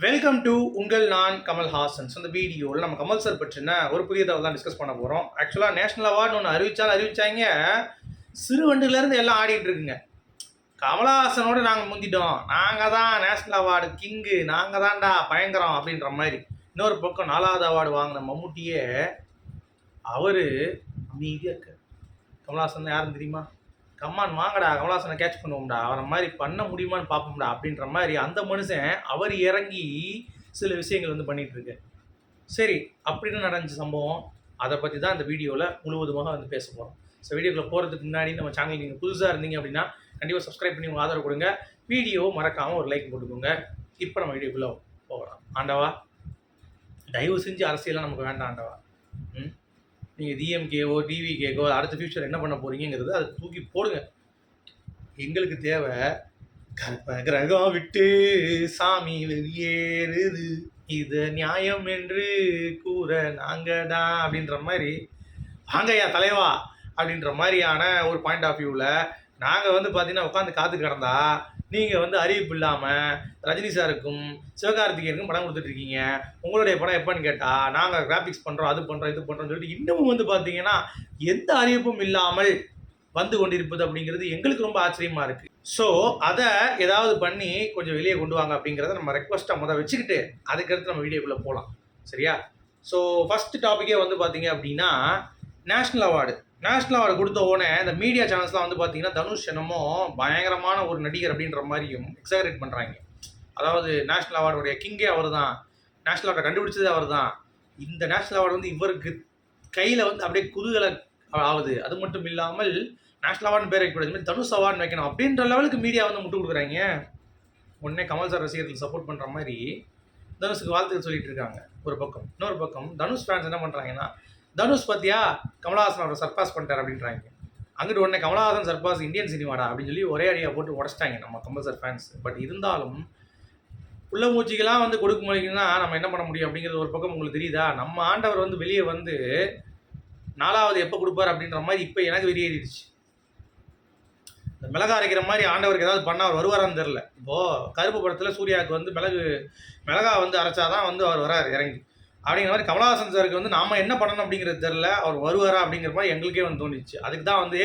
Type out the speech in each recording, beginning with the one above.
Welcome to உங்கள் நான் கமல் ஹாசன். இந்த வீடியோவில் நம்ம கமல் சார் பற்றின ஒரு புதிய தகவல் தான் டிஸ்கஸ் பண்ண போகிறோம். ஆக்சுவலாக நேஷனல் அவார்டு ஒன்று அறிவிச்சாங்க. சிறுவண்டுலேருந்து எல்லாம் ஆடிட்டு இருக்குங்க. கமலஹாசனோடு நாங்கள் முந்திட்டோம், நாங்கள் தான் நேஷனல் அவார்டு கிங்கு, நாங்கள் தான்டா பயங்கரம் அப்படின்ற மாதிரி. இன்னொரு பக்கம் 4வது அவார்டு வாங்கின மம்முட்டியே அவர் அமைதியாக இருக்கார். கமலஹாசன் யாருன்னு தெரியுமா? கம்மான் வாங்கடா, கமலஹாசனை கேட்ச் பண்ணுவோம்டா, அவரை மாதிரி பண்ண முடியுமான்னு பார்ப்போம்டா அப்படின்ற மாதிரி அந்த மனுஷன் அவர் இறங்கி சில விஷயங்கள் வந்து பண்ணிகிட்ருக்கு. சரி, அப்படின்னு நடந்த சம்பவம், அதை பற்றி தான் இந்த வீடியோவில் முழுவதுமாக வந்து பேச போகிறோம். ஸோ வீடியோக்குள்ளே போகிறதுக்கு முன்னாடி நம்ம சேனல் நீங்கள் புதுசாக இருந்தீங்க அப்படின்னா கண்டிப்பாக சப்ஸ்கிரைப் பண்ணி உங்கள் ஆதரவு கொடுங்க. வீடியோ மறக்காமல் ஒரு லைக் போட்டுக்கோங்க. இப்போ நம்ம வீடியோக்குள்ளே போகலாம். ஆண்டவா, தயவு செஞ்சு அரசியலாம் நமக்கு வேண்டாம் ஆண்டவா. நீங்கள் டிஎம்கேவோ டிவிகேவோ அடுத்த ஃபியூச்சர் என்ன பண்ண போகிறீங்கிறது அதை தூக்கி போடுங்க. எங்களுக்கு தேவை கற்ப கிரகம் விட்டு சாமி வெளியேறுது, இது நியாயம் என்று கூற நாங்கள் தான் அப்படின்ற மாதிரி, வாங்கய்யா தலைவா அப்படின்ற மாதிரியான ஒரு பாயிண்ட் ஆஃப் வியூவில் நாங்கள் வந்து பார்த்தீங்கன்னா உட்காந்து காத்து கிடந்தா நீங்கள் வந்து அறிவிப்பு இல்லாமல் ரஜினி சாருக்கும் சிவகார்த்திகேயனுக்கும் படம் கொடுத்துட்ருக்கீங்க. உங்களுடைய படம் எப்போன்னு கேட்டால் நாங்கள் கிராஃபிக்ஸ் பண்ணுறோம், அது பண்ணுறோம், இது பண்ணுறோம்னு சொல்லிட்டு இன்னமும் வந்து பார்த்தீங்கன்னா எந்த அறிவிப்பும் இல்லாமல் வந்து கொண்டிருப்பது அப்படிங்கிறது எங்களுக்கு ரொம்ப ஆச்சரியமாக இருக்குது. ஸோ அதை ஏதாவது பண்ணி கொஞ்சம் வெளியே கொண்டு வாங்க அப்படிங்கிறத நம்ம ரெக்வஸ்ட்டாக முதல் வச்சுக்கிட்டு அதுக்கடுத்து நம்ம வீடியோக்குள்ளே போகலாம். சரியா? ஸோ ஃபஸ்ட்டு டாப்பிக்கே வந்து பார்த்தீங்க அப்படின்னா நேஷ்னல் அவார்டு கொடுத்த உடனே இந்த மீடியா சேனல்ஸ்லாம் வந்து பார்த்தீங்கன்னா தனுஷ் என்னமோ பயங்கரமான ஒரு நடிகர் அப்படின்ற மாதிரியும் எக்ஸாகரேட் பண்ணுறாங்க. அதாவது நேஷ்னல் அவார்டுடைய கிங்கே அவர் தான், நேஷ்னல் அவார்டை கண்டுபிடிச்சதே அவர் தான். இந்த நேஷ்னல் அவார்டு வந்து இவருக்கு கையில் வந்து அப்படியே குதூகல ஆகுது. அது மட்டும் இல்லாமல் நேஷ்னல் அவார்டுன்னு பேர் வைக்கக்கூடாது, மாதிரி தனுஷ் அவார்டுன்னு வைக்கணும் அப்படின்ற லெவலுக்கு மீடியா வந்து முட்டு கொடுக்குறாங்க. உடனே கமல் சார் ரசிகர்கள் சப்போர்ட் பண்ணுற மாதிரி தனுஷுக்கு வாழ்த்துக்கள் சொல்லிட்டு இருக்காங்க ஒரு பக்கம். இன்னொரு பக்கம் தனுஷ் ஃபேன்ஸ் என்ன பண்ணுறாங்கன்னா, தனுஷ் பார்த்தியா கமலஹாசன் அவரை சர்பாஸ் பண்ணிட்டார் அப்படின்றாங்க. அங்கிட்டு உடனே கமலஹாசன் சர்பாஸ் இந்தியன் சினிமாடா அப்படின்னு சொல்லி ஒரே அடியாக போட்டு உடச்சிட்டாங்க நம்ம கமல் சார் ஃபேன்ஸ். பட் இருந்தாலும் உள்ள மூச்சிக்கெல்லாம் வந்து கொடுக்க முடியுங்கன்னா நம்ம என்ன பண்ண முடியும் அப்படிங்கிறது ஒரு பக்கம் உங்களுக்கு தெரியுதா? நம்ம ஆண்டவர் வந்து வெளியே வந்து 4வது எப்போ கொடுப்பார் அப்படின்ற மாதிரி இப்போ எனக்கு வெளியேறிடுச்சு. இந்த மிளகா அரைக்கிற மாதிரி ஆண்டவருக்கு ஏதாவது பண்ணால் அவர் வருவாரான்னு தெரில. இப்போது கருப்பு படத்தில் சூர்யாவுக்கு வந்து மிளகா வந்து அரைச்சாதான் வந்து அவர் வராரு இறங்கி அப்படிங்கிற மாதிரி கமலஹாசன் சாருக்கு வந்து நாம் என்ன பண்ணணும் அப்படிங்கிறது தெரில, அவர் வருவாரா அப்படிங்கிற மாதிரி எங்களுக்கே வந்து தோணிச்சு. அதுக்கு தான் வந்து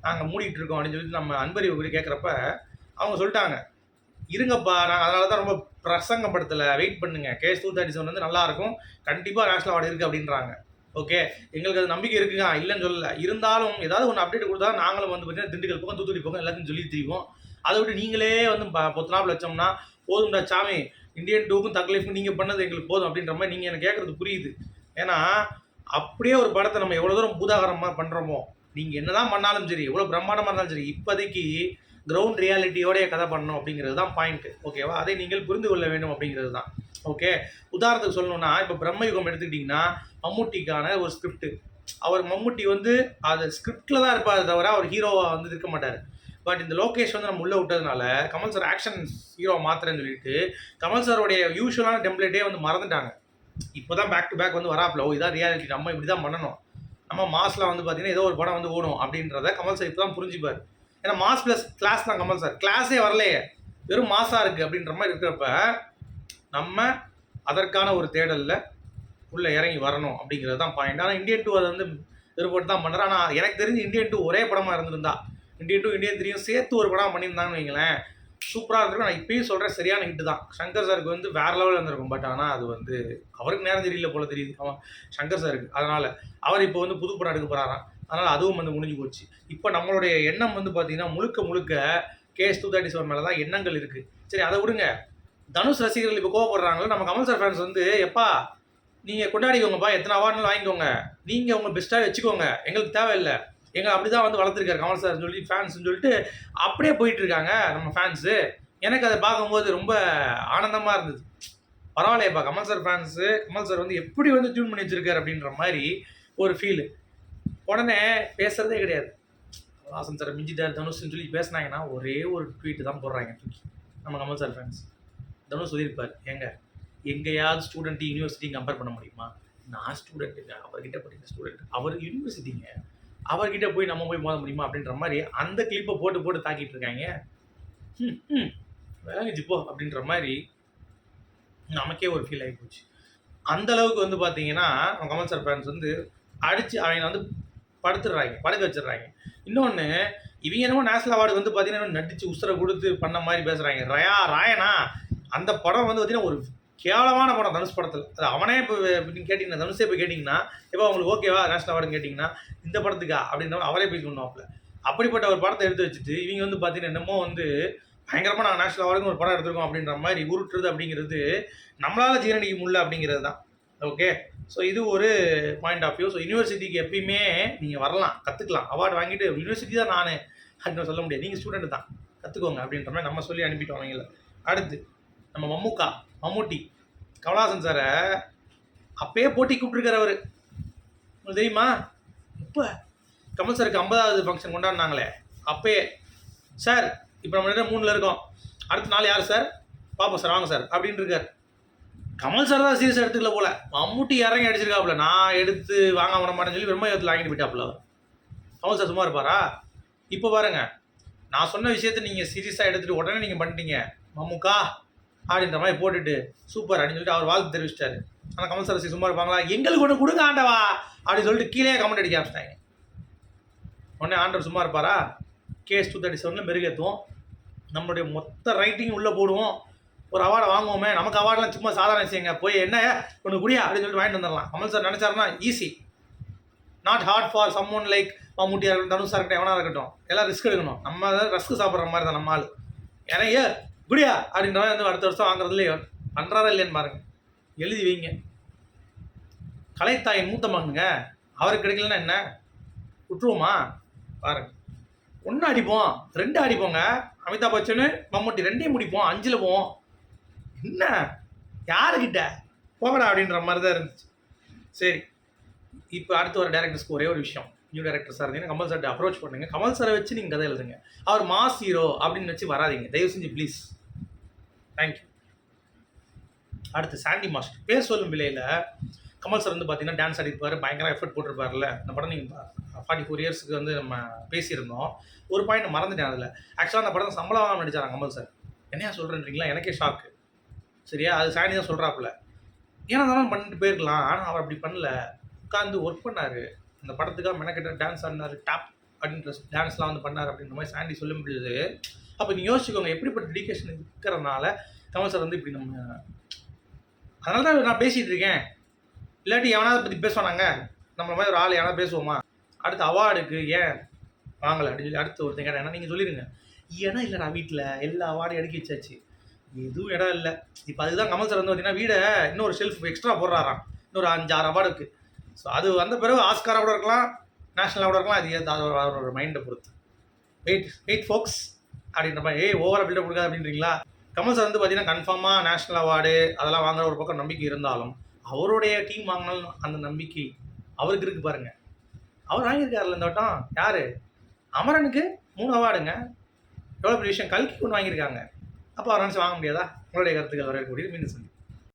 நாங்கள் மூடிட்டு இருக்கோம் அப்படின்னு சொல்லிட்டு நம்ம அன்பறிவு குறி கேட்குறப்ப அவங்க சொல்லிட்டாங்க, இருங்கப்பா நாங்கள் அதனால தான் ரொம்ப பிரசங்கப்படுத்தலை, வெயிட் பண்ணுங்கள், கேஸ் 237 வந்து நல்லாயிருக்கும், கண்டிப்பாக நேஷனல் அவார்டு இருக்குது அப்படின்றாங்க. ஓகே, எங்களுக்கு அது நம்பிக்கை இருக்குங்க, இல்லைன்னு சொல்லலை. இருந்தாலும் ஏதாவது ஒன்று அப்டேட் கொடுத்தா நாங்களும் வந்து பார்த்தீங்கன்னா திண்டுக்கல் போகும், தூத்துக்குடி போகும், எல்லாத்தையும் சொல்லி தெரியும். அதை விட்டு நீங்களே வந்து பொத்தனாப்பில் வச்சோம்னா போதும்டா சாமி, இந்தியன் 2க்கும் தக்லீஃப்க்கும் நீங்கள் பண்ணது எங்களுக்கு போதும் அப்படின்ற மாதிரி நீங்கள் எனக்கு கேட்குறது புரியுது. ஏன்னா அப்படியே ஒரு படத்தை நம்ம எவ்வளோ தூரம் பூதாகரமாக பண்ணுறோமோ, நீங்கள் என்ன தான் பண்ணாலும் சரி, எவ்வளோ பிரம்மாண்டமாக இருந்தாலும் சரி, இப்போதைக்கு கிரவுண்ட் ரியாலிட்டியோடைய கதை பண்ணணும் அப்படிங்கிறது தான் பாயிண்ட்டு. ஓகேவா? அதை நீங்கள் புரிந்து கொள்ள வேண்டும் அப்படிங்கிறது தான். ஓகே, உதாரணத்துக்கு சொல்லணும்னா இப்போ பிரம்மயுகம் எடுத்துக்கிட்டிங்கன்னா மம்முட்டிக்கான ஒரு ஸ்கிரிப்ட், அவர் மம்முட்டி வந்து அது ஸ்கிரிப்டில் தான் இருப்பார் தவிர அவர் ஹீரோவாக வந்து இருக்க மாட்டார். பட் இந்த லோகேஷ் வந்து நம்ம உள்ளே விட்டதுனால கமல் சார் ஆக்ஷன் ஹீரோ மாத்திரன்னு சொல்லிட்டு கமல் சாரோடைய யூஸ்வலான டெம்ப்ளேட்டே வந்து மறந்துட்டாங்க. இப்போ தான் பேக் டு பேக் வந்து வராப்பில், இதான் ரியாலிட்டி, நம்ம இப்படி தான் பண்ணணும், நம்ம மாஸில் வந்து பார்த்தீங்கன்னா ஏதோ ஒரு படம் வந்து ஓடும் அப்படின்றத கமல் சார் இப்போ தான் புரிஞ்சுப்பார். ஏன்னா மாஸ் ப்ளஸ் கிளாஸ் தான் கமல் சார், கிளாஸே வரலையே, வெறும் மாஸாக இருக்குது அப்படின்ற மாதிரி இருக்கிறப்ப நம்ம அதற்கான ஒரு தேடலில் உள்ளே இறங்கி வரணும் அப்படிங்கிறது தான் பாயிண்ட். ஆனால் இந்தியன் 2 அதை வந்து விருப்பப்பட்டு தான் பண்ணுறேன். ஆனால் எனக்கு தெரிஞ்சு இந்தியன் 2 ஒரே படமாக இருந்திருந்தா, இந்தியன் 2 இந்தியன் 3 சேர்த்து ஒரு படம் பண்ணியிருந்தாங்கன்னு வைங்களேன், சூப்பராக இருந்திருக்கும். நான் இப்பயும் சொல்கிறேன், சரியான ஹிட்டு தான். சங்கர் சாருக்கு வந்து வேறு லெவலில் இருந்திருக்கும். பட் ஆனால் அது வந்து அவருக்கு நேரம் தெரியல போல தெரியுது அவன் சங்கர் சாருக்கு. அதனால் அவர் இப்போ வந்து புது படம் எடுக்க போகிறாராம். அதனால் அதுவும் வந்து முடிஞ்சு போச்சு. இப்போ நம்மளுடைய எண்ணம் வந்து பார்த்திங்கன்னா முழுக்க கேஸ் 237 மேலே தான் எண்ணங்கள் இருக்குது. சரி, அதை விடுங்க. தனுஷ் ரசிகர்கள் இப்போ கோவப்படுறாங்களோ, நம்ம கமல் சார் ஃபேன்ஸ் வந்து எப்பா நீங்கள் கொண்டாடிக்கோங்கப்பா, எத்தனை அவார்டுனாலும் வாங்கிக்கோங்க, நீங்கள் உங்கள் பெஸ்ட்டாக வச்சுக்கோங்க, எங்களுக்கு தேவையில்லை, எங்களை அப்படி தான் வந்து வளர்த்துருக்காரு கமல் சார் சொல்லி ஃபேன்ஸ்ன்னு சொல்லிட்டு அப்படியே போயிட்டுருக்காங்க நம்ம ஃபேன்ஸு. எனக்கு அதை பார்க்கும்போது ரொம்ப ஆனந்தமாக இருந்தது. பரவாயில்லையப்பா, Kamal sir fans, Kamal sir வந்து எப்படி வந்து டியூன் பண்ணி வச்சுருக்காரு அப்படின்ற மாதிரி ஒரு ஃபீலு. உடனே பேசுகிறதே கிடையாது, வாசன் சார் மிஞ்சிட்டார் தனுஷ்ன்னு சொல்லி பேசினாங்கன்னா ஒரே ஒரு ட்வீட்டு தான் போடுறாங்க தூக்கி நம்ம கமல் சார் ஃபேன்ஸ். தனுஷ் சொல்லியிருப்பார், எங்கேயாவது ஸ்டூடெண்ட் யூனிவர்சிட்டியும் கம்பேர் பண்ண முடியுமா? நான் ஸ்டூடெண்ட்டுங்க, அவர்கிட்ட படிக்கிற ஸ்டூடெண்ட், அவர் யூனிவர்சிட்டிங்க, அவர்கிட்ட போய் நம்ம போய் மோத முடியுமா அப்படின்ற மாதிரி அந்த கிளிப்பை போட்டு தாக்கிட்டு இருக்காங்க. விளங்குச்சு போ அப்படின்ற மாதிரி நமக்கே ஒரு ஃபீல் ஆகி போச்சு. அந்த அளவுக்கு வந்து பார்த்தீங்கன்னா, கமல் சார் ஃபேன்ஸ் வந்து அடிச்சு அவங்கள வந்து படுத்துடுறாய்ங்க, படுக்க வச்சுடுறாய்ங்க. இன்னொன்னு, இவங்க என்னமோ நேஷனல் அவார்டு வந்து பார்த்தீங்கன்னா, நடிச்சு உசுர குடுத்து பண்ண மாரி பேசுறாய்ங்க. ராயனா அந்த படம் வந்து பார்த்தீங்கன்னா, ஒரு கேவலமான படம் தனுஷ் படத்துல. அது அவனே இப்போ கேட்டீங்கன்னா, தனுஷே போய் கேட்டீங்கன்னா, "எப்பா உங்களுக்கு ஓகேவா நேஷனல் அவார்டுன்னு கேட்டீங்கன்னா, இந்த படத்துக்கா?" அப்படின்ற அவரே போய் சொன்னாப்ல. அப்படிப்பட்ட ஒரு படத்த எடுத்து வச்சுட்டு, இவங்க வந்து பார்த்தீங்கன்னா, என்னமோ வந்து பயங்கரமா நாங்க நேஷனல் அவார்டுன்னு ஒரு படம் எடுத்திருக்கோம் அப்படின்ற மாரி உருட்டுறது அப்படிங்கிறது, நம்மளால ஜீரணிக்க முடியல அப்படிங்கிறது தான். ஓகே. ஸோ இது ஒரு பாயிண்ட் ஆஃப் வியூ. ஸோ யூனிவர்சிட்டிக்கு எப்பயுமே நீங்க வரலாம், கத்துக்கலாம். அவார்டு வாங்கிட்டு யூனிவர்சிட்டி தான் நானு அப்படின்னு சொல்ல முடியாது. நீங்க ஸ்டூடெண்ட் தான். கத்துக்கோங்க அப்படின்ற மாரி நம்ம சொல்லி அனுப்பிட்டோம் அவங்கள. அடுத்து நம்ம மம்முட்டி, கமலஹாசன் சார அப்பயே போட்டிக்கு கூப்பிட்டுருக்காரு அவரு. உங்களுக்கு தெரியுமா? இப்ப கமல் சாருக்கு 50வது ஃபங்க்ஷன் கொண்டாடினாங்களே, அப்பயே சார் இப்போ நம்ம 3ல இருக்கோம். அடுத்த நாள் யார் சார்? பார்ப்போம் சார், வாங்க சார் அப்படின்னு இருக்காரு. கமல் சார் தான் சீரியஸாக எடுத்துக்கல போல. மம்முட்டி இறங்கி அடிச்சிருக்காப்புல. நான் எடுத்து வாங்க விட மாட்டேன்னு சொல்லி வெறுமையத்தில் வாங்கிட்டு போயிட்டாப்புல அவர். கமல் சார் சும்மா இருப்பாரா? இப்போ பாருங்க, நான் சொன்ன விஷயத்தை நீங்கள் சீரியஸாக எடுத்துகிட்டு உடனே நீங்கள் பண்ணிட்டீங்க. மம்முக்கா அப்படின்ற மாதிரி போட்டுட்டு சூப்பர் அப்படின்னு சொல்லிட்டு அவர் வாழ்த்து தெரிவிச்சிட்டாரு. ஆனால் கமல் சார் சும்மா இருப்பாங்களா? எங்களுக்கு ஒன்று கொடுங்க ஆண்டவா அப்படின்னு சொல்லிட்டு கீழே கமெண்ட் அடிக்க ஆரம்பிச்சிட்டாங்க. உடனே ஆண்டவர் சும்மா இருப்பாரா? கேஸ் 237 மெருகேற்றுவோம். நம்மளுடைய மொத்த ரைட்டிங் உள்ளே போடுவோம். ஒரு அவார்டை வாங்குவோமே. நமக்கு அவார்டெலாம் சும்மா சாதாரண விஷயங்க. போய் என்ன ஒன்று குடியா அப்படின்னு சொல்லிட்டு வாங்கிட்டு வந்துடலாம். கமல் சார் நினச்சாருன்னா easy. Not hard for someone like மம்முட்டியாக இருக்கட்டும், தனுஷாக இருக்கட்டும், எவனாக இருக்கட்டும். எல்லாம் ரிஸ்க் எடுக்கணும். நம்ம ரஸ்க் சாப்பிட்ற மாதிரி தான் நம்ம ஆள். ஏன்னா குடியா அப்படின்ற மாதிரி வந்து அடுத்த வருஷம் வாங்குறதுலேயே பண்ணுறாரா இல்லையான்னு பாருங்க. எழுதி வைங்க. கலைத்தாயின் மூத்த மகனுங்க. அவருக்கு கிடைக்கலன்னா என்ன விட்டுருவோமா? பாருங்க, 1 அடிப்போம், 2 அடிப்போங்க. அமிதாப் பச்சனு மம்முட்டி 2ஐயும் முடிப்போம், 5ல் போவோம். என்ன யாருக்கிட்ட போகடா அப்படின்ற மாதிரி தான் இருந்துச்சு. சரி, இப்போ அடுத்து ஒரு டேரக்டர்ஸ்க்கு ஒரே ஒரு விஷயம். நியூ டேரக்டர் சார் இருந்தீங்கன்னா கமல் சார்ட்ட அப்ரோச் பண்ணுங்க. கமல் சாரை வச்சு நீங்கள் கதை எழுதுங்க. அவர் மாஸ் ஹீரோ அப்படின்னு வச்சு வராதிங்க தயவு செஞ்சு ப்ளீஸ். தேங்க்யூ. அடுத்து சாண்டி மாஸ்டர். பேர் சொல்லும் விலையில் கமல் சார் வந்து பார்த்தீங்கன்னா டான்ஸ் ஆடிருப்பார், பயங்கர எஃபர்ட் போட்டிருப்பார்ல. இந்த படம் நீங்கள் 44 இயர்ஸ்க்கு வந்து நம்ம பேசியிருந்தோம். ஒரு பாயிண்ட் மறந்துட்டேன் அதில். ஆக்சுவலாக அந்த படம் சம்பளம் வாங்க நடிச்சாராங்க கமல் சார். என்னையா சொல்கிறேன்றீங்களா? எனக்கே ஷாக்கு. சரியா? அது சாண்டி தான் சொல்கிறாப்புல. ஏன்னா தானே பண்ணிட்டு போயிருக்கலாம். ஆனால் அவர் அப்படி பண்ணல. உட்காந்து ஒர்க் பண்ணார். அந்த படத்துக்காக மெனக்கிட்ட டான்ஸ் ஆடினார். டாப் அப்படின்ற டான்ஸ்லாம் வந்து பண்ணார் அப்படின்ற மாதிரி சாண்டி சொல்ல முடியுது. அப்போ நீங்கள் யோசிச்சுக்கோங்க, எப்படிப்பட்ட டெடிகேஷன் இருக்கிறனால கமல் சார் வந்து இப்படி நம்ம. அதனால தான் நான் பேசிகிட்டு இருக்கேன். இல்லாட்டி எவனாவது பற்றி பேசுவானாங்க? நம்மள மாதிரி ஒரு ஆள் எவனா பேசுவோமா? அடுத்து அவார்டுக்கு ஏன் வாங்கலை அப்படின்னு சொல்லி அடுத்து ஒருத்தங்க கேட்டேன். நீங்கள் சொல்லிடுங்க. ஏன்னா இல்லைடா, வீட்டில் எல்லா அவார்டும் எடுக்க வச்சாச்சு, எதுவும் இடம் இல்லை. இப்போ அதுதான் கமல் சார் வந்து பார்த்தீங்கன்னா வீடை இன்னொரு ஷெல்ஃப் எக்ஸ்ட்ரா போடுறாராம். இன்னொரு 5-6 அவார்டுக்கு. ஸோ அது வந்த பிறகு ஆஸ்கார் அவார்டு இருக்கலாம், நேஷனல் அவார்டு இருக்கலாம். அது அவரோட மைண்டை பொறுத்து. வெயிட் ஃபோக்ஸ் அப்படின்ற மாதிரி ஓவராக பில்டப் கொடுக்காது அப்படின்றீங்களா? கமல் சார் வந்து பார்த்தீங்கன்னா கன்ஃபார்மாக நேஷனல் அவார்டு அதெல்லாம் வாங்குற ஒரு பக்கம் நம்பிக்கை இருந்தாலும் அவருடைய டீம் வாங்கினாலும் அந்த நம்பிக்கை அவருக்கு இருக்குது பாருங்கள். அவர் வாங்கியிருக்காருல்ல இந்த வட்டம். யார்? அமரனுக்கு 3 அவார்டுங்க. எவ்வளோ பெரிய விஷயம். கல்கி ஒன்று வாங்கியிருக்காங்க. அப்போ அவர் நினச்சி வாங்க முடியாதா? உங்களுடைய கருத்துக்கள் வரக்கூடிய மீண்டும் சொல்லி